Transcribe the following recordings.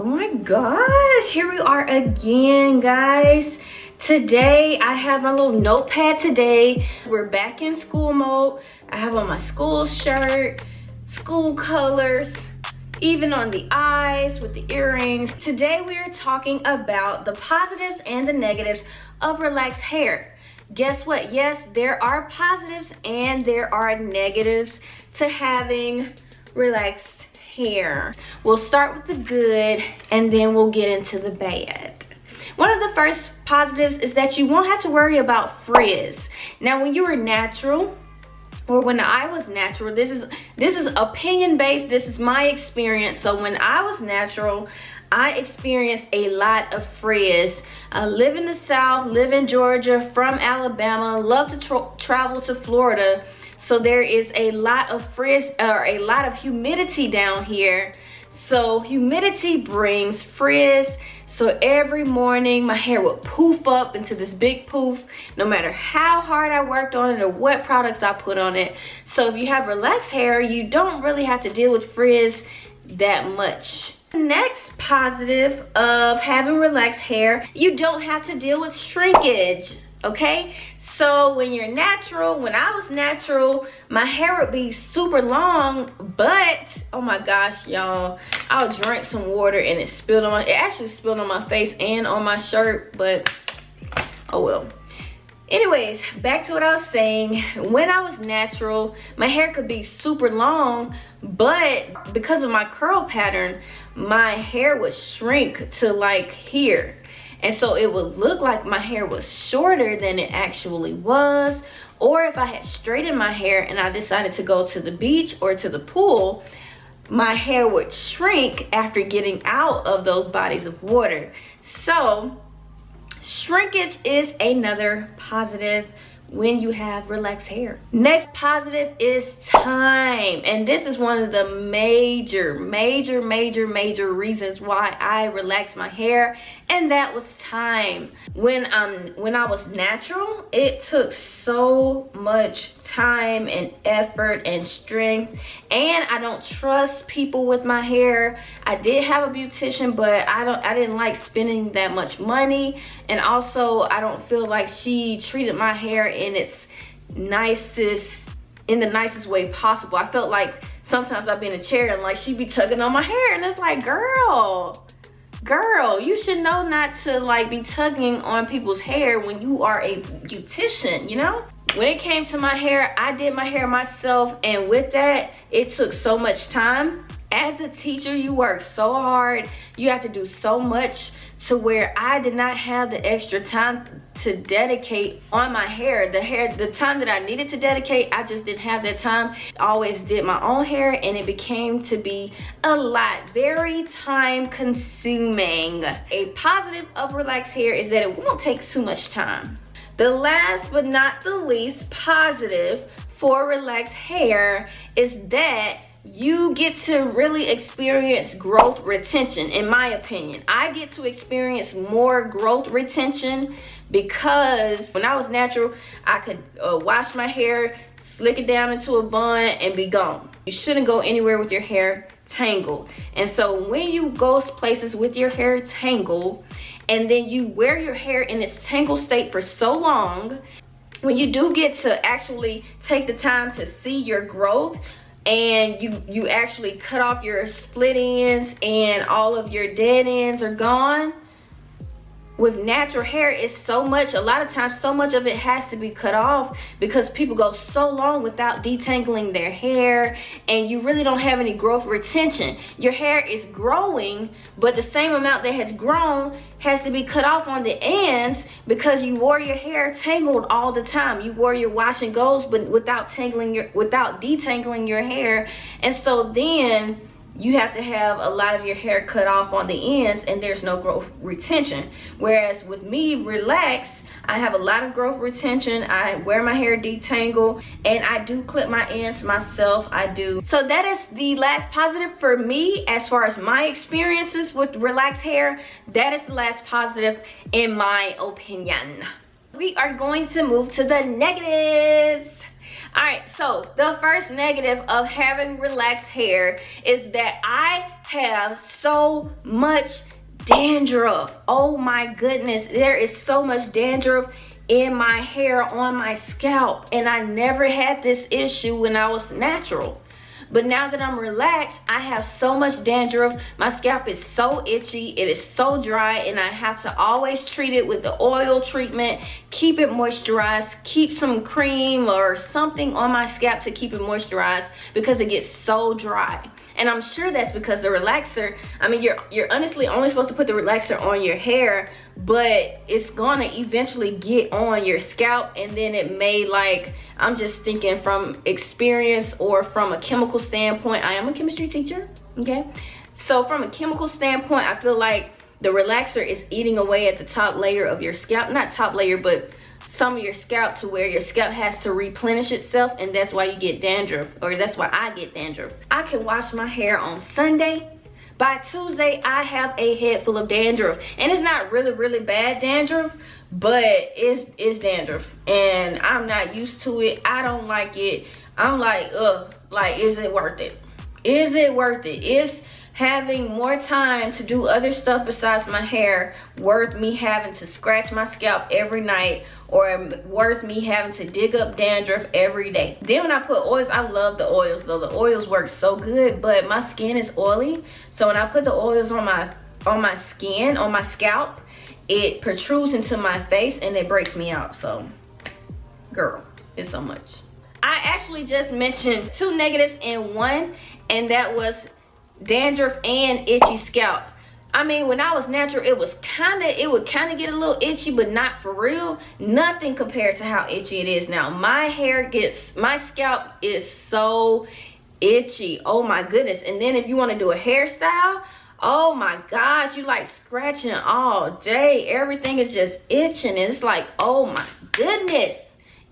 Oh my gosh, here we are again, guys. Today I have my little notepad today. We're back in school mode. I have on my school shirt, school colors, even on the eyes with the earrings. Today we are talking about the positives and the negatives of relaxed hair. Guess what? Yes, there are positives and there are negatives to having relaxed hair. We'll start with the good and then we'll get into the bad. One of the first positives is that you won't have to worry about frizz. Now, when you were natural, or when I was natural, this is opinion based, this is my experience. So when I was natural, I experienced a lot of frizz. I live in the South, live in Georgia, from Alabama, love to travel to Florida. So there is a lot of frizz, or a lot of humidity down here. So humidity brings frizz. So every morning my hair would poof up into this big poof, no matter how hard I worked on it or what products I put on it. So if you have relaxed hair, you don't really have to deal with frizz that much. Next positive of having relaxed hair, you don't have to deal with shrinkage, okay? So when you're natural, when I was natural, my hair would be super long, but oh my gosh, y'all, I'll drink some water and it actually spilled on my face and on my shirt, but oh well. Anyways, back to what I was saying. When I was natural, my hair could be super long, but because of my curl pattern, my hair would shrink to like here. And so it would look like my hair was shorter than it actually was. Or if I had straightened my hair and I decided to go to the beach or to the pool, my hair would shrink after getting out of those bodies of water. So shrinkage is another positive when you have relaxed hair. Next positive is time. And this is one of the major reasons why I relaxed my hair, and that was time. When I was natural, it took so much time and effort and strength, and I don't trust people with my hair. I did have a beautician, but I didn't like spending that much money, and also I don't feel like she treated my hair in the nicest way possible. I felt like sometimes I'd be in a chair and like she'd be tugging on my hair, and it's like, girl, you should know not to like be tugging on people's hair when you are a beautician, you know? When it came to my hair, I did my hair myself, and with that, it took so much time. As a teacher, you work so hard, you have to do so much, to where I did not have the extra time to dedicate on my hair. The time that I needed to dedicate, I just didn't have that time. I always did my own hair, and it became to be a lot, very time consuming. A positive of relaxed hair is that it won't take too much time. The last but not the least positive for relaxed hair is that you get to really experience growth retention. In my opinion, I get to experience more growth retention because when I was natural, I could wash my hair, slick it down into a bun, and be gone. You shouldn't go anywhere with your hair tangled. And so when you go places with your hair tangled, and then you wear your hair in its tangled state for so long, when you do get to actually take the time to see your growth, and you actually cut off your split ends and all of your dead ends are gone. With natural hair, it's so much, a lot of times so much of it has to be cut off because people go so long without detangling their hair, and you really don't have any growth retention. Your hair is growing, but the same amount that has grown has to be cut off on the ends because you wore your hair tangled all the time. You wore your wash and goes, but without detangling your hair. And so then you have to have a lot of your hair cut off on the ends, and there's no growth retention. Whereas with me, relaxed, I have a lot of growth retention. I wear my hair detangled, and I do clip my ends myself. I do. So that is the last positive for me as far as my experiences with relaxed hair. That is the last positive in my opinion. We are going to move to the negatives. All right, so the first negative of having relaxed hair is that I have so much dandruff. Oh my goodness, there is so much dandruff in my hair, on my scalp, and I never had this issue when I was natural. But now that I'm relaxed, I have so much dandruff. My scalp is so itchy, it is so dry, and I have to always treat it with the oil treatment, keep it moisturized, keep some cream or something on my scalp to keep it moisturized because it gets so dry. And I'm sure that's because the relaxer, I mean, you're honestly only supposed to put the relaxer on your hair, but it's gonna eventually get on your scalp, and then it may, like, I'm just thinking from experience or from a chemical standpoint. I am a chemistry teacher, okay? So from a chemical standpoint, I feel like the relaxer is eating away at the top layer of your scalp. Not top layer, but some of your scalp, to where your scalp has to replenish itself, and that's why you get dandruff, or that's why I get dandruff. I can wash my hair on Sunday. By Tuesday, I have a head full of dandruff, and it's not really bad dandruff, but it's dandruff, and I'm not used to it. I don't like it. I'm like, ugh, like, is it worth it? Is it worth it? Is having more time to do other stuff besides my hair worth me having to scratch my scalp every night, or worth me having to dig up dandruff every day? Then when I put oils, I love the oils though. The oils work so good, but my skin is oily, so when I put the oils on my skin, on my scalp, it protrudes into my face and it breaks me out. So girl, it's so much. I actually just mentioned 2 negatives in one, and that was dandruff and itchy scalp. I mean, when I was natural, it would kind of get a little itchy, but not for real. Nothing compared to how itchy it is now. My scalp is so itchy. Oh my goodness. And then if you want to do a hairstyle, oh my gosh, you like scratching all day. Everything is just itching, and it's like, oh my goodness,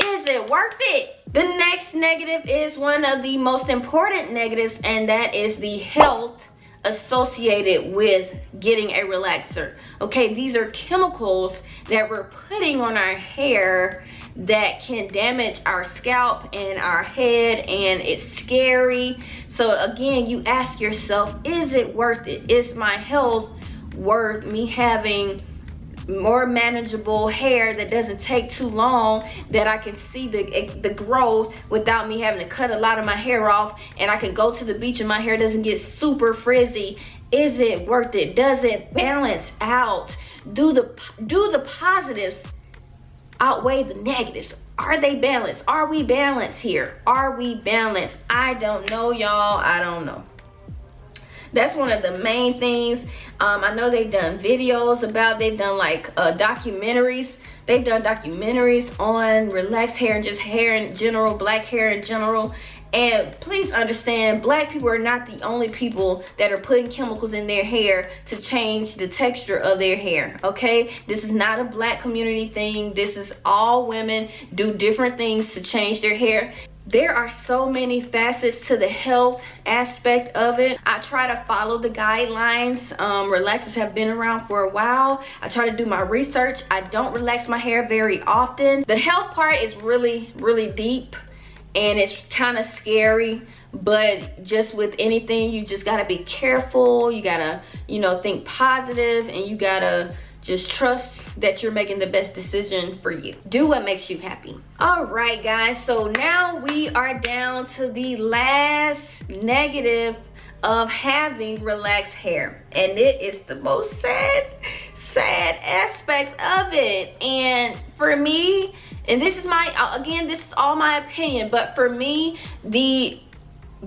is it worth it? The next negative is one of the most important negatives, and that is the health associated with getting a relaxer. Okay, these are chemicals that we're putting on our hair that can damage our scalp and our head, and it's scary. So again, you ask yourself, is it worth it? Is my health worth me having more manageable hair that doesn't take too long, that I can see the growth without me having to cut a lot of my hair off, and I can go to the beach and my hair doesn't get super frizzy? Is it worth it? Does it balance out? Do the positives outweigh the negatives? Are they balanced? Are we balanced here? Are we balanced? I don't know, y'all. I don't know. That's one of the main things. I know they've done videos about, they've done like documentaries. They've done documentaries on relaxed hair and just hair in general, black hair in general. And please understand, black people are not the only people that are putting chemicals in their hair to change the texture of their hair, okay? This is not a black community thing. This is all women do different things to change their hair. There are so many facets to the health aspect of it. I try to follow the guidelines. Relaxers have been around for a while. I try to do my research. I don't relax my hair very often. The health part is really deep, and it's kind of scary, but just with anything, you just gotta be careful. You gotta, think positive, and you gotta just trust that you're making the best decision for you. Do what makes you happy. All right, guys, so now we are down to the last negative of having relaxed hair, and it is the most sad aspect of it. And for me, and this is this is all my opinion, but for me, the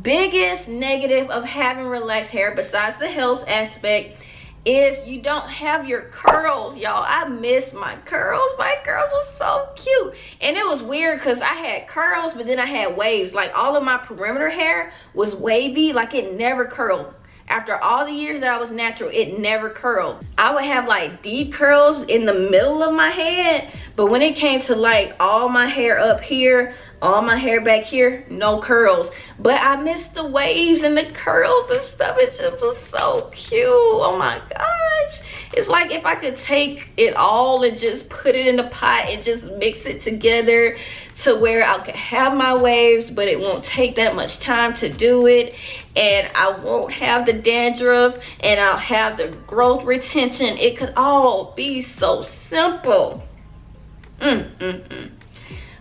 biggest negative of having relaxed hair, besides the health aspect, is you don't have your curls, y'all. I miss my curls. My curls was so cute. And it was weird because I had curls, but then I had waves. Like, all of my perimeter hair was wavy. Like, it never curled. After all the years that I was natural, it never curled. I would have like deep curls in the middle of my head, but when it came to like all my hair up here, all my hair back here, no curls. But I miss the waves and the curls and stuff. It just was so cute. Oh my gosh. It's like if I could take it all and just put it in a pot and just mix it together to where I could have my waves, but it won't take that much time to do it, and I won't have the dandruff, and I'll have the growth retention. It could all be so simple.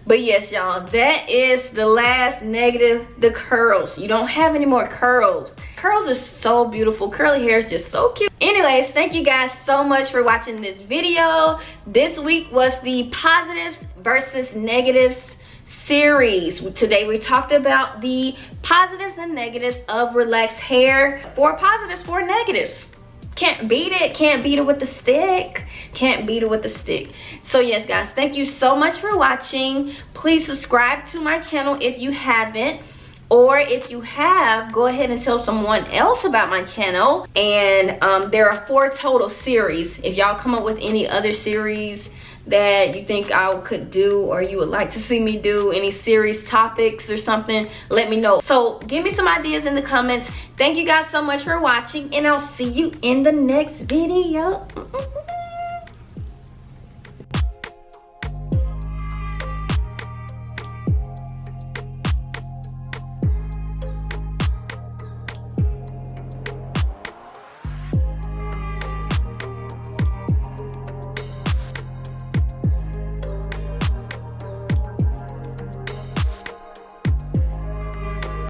But yes, y'all, that is the last negative, the curls. You don't have any more curls. Curls are so beautiful. Curly hair is just so cute. Anyways, thank you guys so much for watching this video. This week was the positives versus negatives series. Today we talked about the positives and negatives of relaxed hair. 4 positives, 4 negatives. Can't beat it. Can't beat it with the stick. Can't beat it with the stick. So yes, guys, thank you so much for watching. Please subscribe to my channel if you haven't, or if you have, go ahead and tell someone else about my channel. And there are 4 total series. If y'all come up with any other series that you think I could do, or you would like to see me do, any series topics or something, let me know. So give me some ideas in the comments. Thank you guys so much for watching, and I'll see you in the next video.